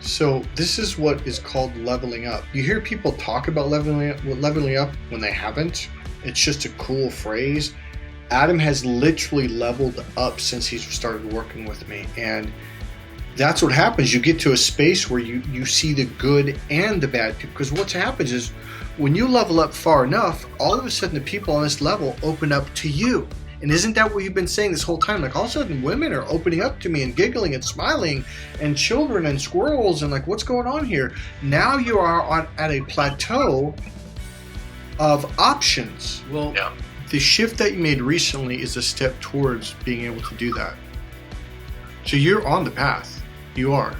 So this is what is called leveling up. You hear people talk about leveling up when they haven't. It's just a cool phrase. Adam has literally leveled up since he started working with me. And that's what happens. You get to a space where you see the good and the bad people. Because what happens is when you level up far enough, all of a sudden the people on this level open up to you. And isn't that what you've been saying this whole time? Like all of a sudden women are opening up to me and giggling and smiling, and children and squirrels, and like, what's going on here? Now you are at a plateau of options. Well, yeah. The shift that you made recently is a step towards being able to do that. So you're on the path. You are.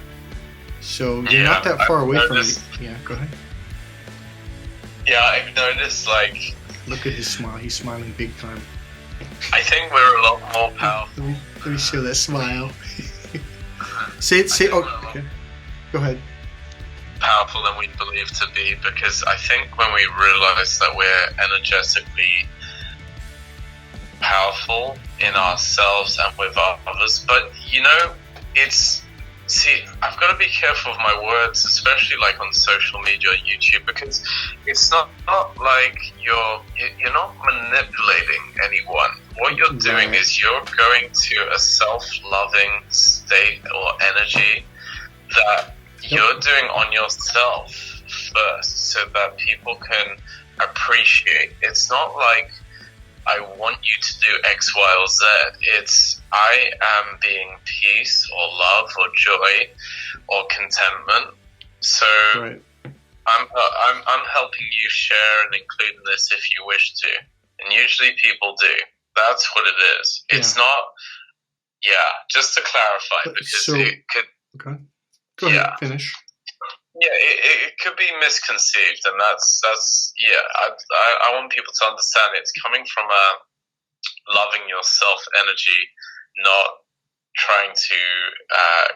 So you're not that far away from it. Yeah, go ahead. Yeah, I've noticed, like... Look at his smile. He's smiling big time. I think we're a lot more powerful. Let me show that smile. Say. Oh, okay. Go ahead. Powerful than we believe to be, because I think when we realize that we're energetically powerful in ourselves and with others, but I've got to be careful of my words, especially like on social media or YouTube, because it's not like you're not manipulating anyone. What you're doing is you're going to a self-loving state or energy that you're doing on yourself first, so that people can appreciate. It's not like I want you to do X, Y, or Z. It's I am being peace or love or joy or contentment. So right. I'm helping you share and include in this if you wish to, and usually people do. That's what it is. It's not. Yeah, just to clarify, because it could. Okay. Go ahead. Finish. Yeah, it could be misconceived, and that's I want people to understand it's coming from a loving yourself energy, not trying to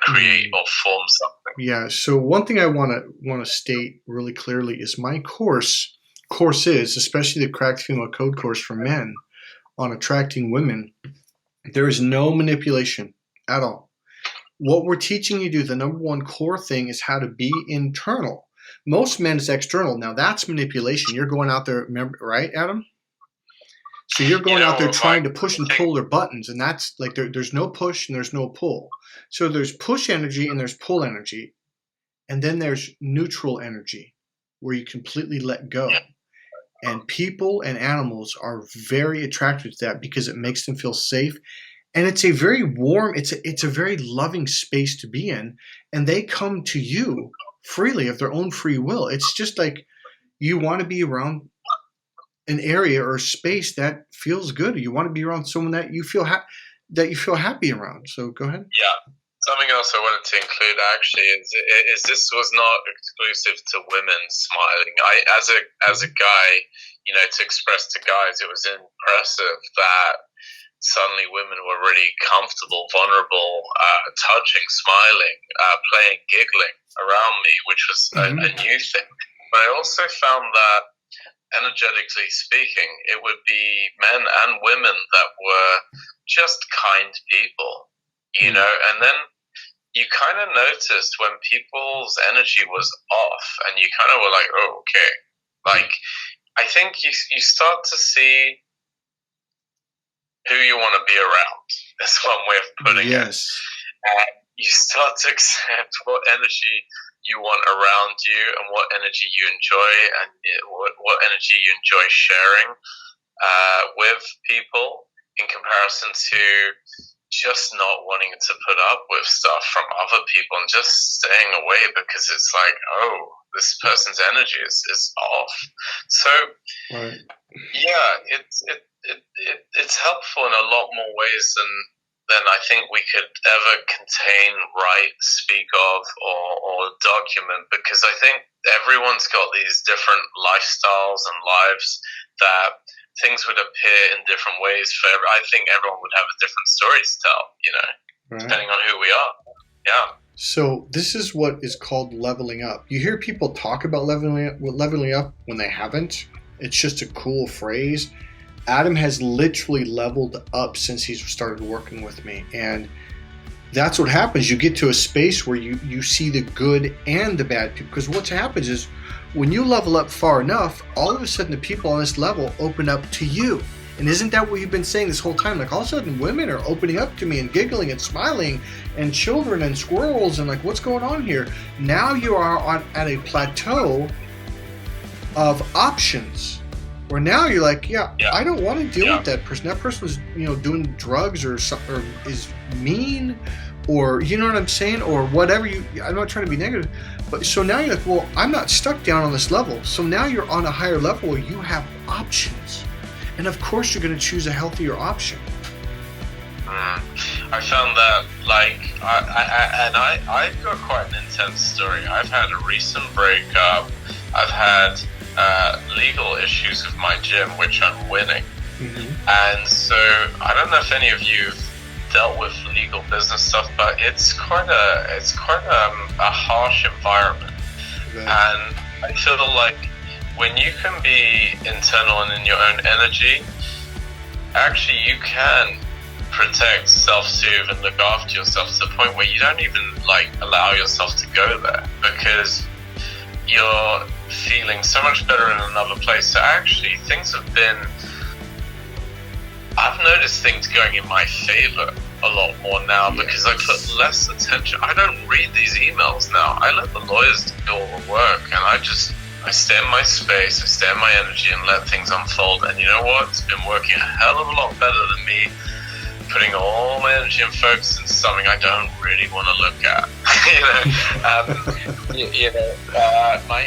create or form something. Yeah. So one thing I want to state really clearly is my courses, especially the Cracked Female Code course for men on attracting women. There is no manipulation at all. What we're teaching you to do, the number one core thing is how to be internal. Most men is external. Now that's manipulation. You're going out there, remember, right, Adam? So you're going out there trying to push and pull their buttons, and that's like there's no push and there's no pull. So there's push energy and there's pull energy, and then there's neutral energy where you completely let go. And people and animals are very attracted to that because it makes them feel safe. And it's a very warm, it's a very loving space to be in. And they come to you freely of their own free will. It's just like you want to be around an area or a space that feels good. You want to be around someone that you feel happy around. So go ahead. Yeah. Something else I wanted to include actually is this was not exclusive to women smiling. As a guy, to express to guys, it was impressive that suddenly women were really comfortable, vulnerable, touching, smiling, playing, giggling around me, which was a new thing. But I also found that, energetically speaking, it would be men and women that were just kind people, and then you kind of noticed when people's energy was off, and you kind of were like, oh, okay. Like, I think you start to see who you want to be around. That's one way of putting it. And you start to accept what energy you want around you and what energy you enjoy and what energy you enjoy sharing with people in comparison to just not wanting to put up with stuff from other people and just staying away because it's like, oh, this person's energy is off. So, yeah, it's helpful in a lot more ways than I think we could ever contain, write, speak of, or document, because I think everyone's got these different lifestyles and lives that things would appear in different ways I think everyone would have a different story to tell, depending on who we are. Yeah. So this is what is called leveling up. You hear people talk about leveling up when they haven't. It's just a cool phrase. Adam has literally leveled up since he started working with me. And that's what happens. You get to a space where you see the good and the bad people. Because what happens is when you level up far enough, all of a sudden the people on this level open up to you. And isn't that what you've been saying this whole time? Like all of a sudden women are opening up to me and giggling and smiling, and children and squirrels, and like, what's going on here? Now you are at a plateau of options. Where now you're like, yeah. I don't want to deal with that person. That person was, doing drugs or is mean, or you know what I'm saying, or whatever. I'm not trying to be negative, but so now you're like, well, I'm not stuck down on this level. So now you're on a higher level where you have options, and of course you're going to choose a healthier option. I found that, like, I've got quite an intense story. I've had a recent breakup. I've had legal issues with my gym, which I'm winning. And so I don't know if any of you've dealt with legal business stuff, but it's quite a harsh environment. And I feel like when you can be internal and in your own energy, actually you can protect, self-soothe, and look after yourself to the point where you don't even allow yourself to go there, because you're feeling so much better in another place. So actually I've noticed things going in my favor a lot more now, because I put less attention. I don't read these emails now. I let the lawyers do all the work, and I stay in my space, I stay in my energy, and let things unfold. And you know what? It's been working a hell of a lot better than me putting all my energy and focus into something I don't really want to look at. My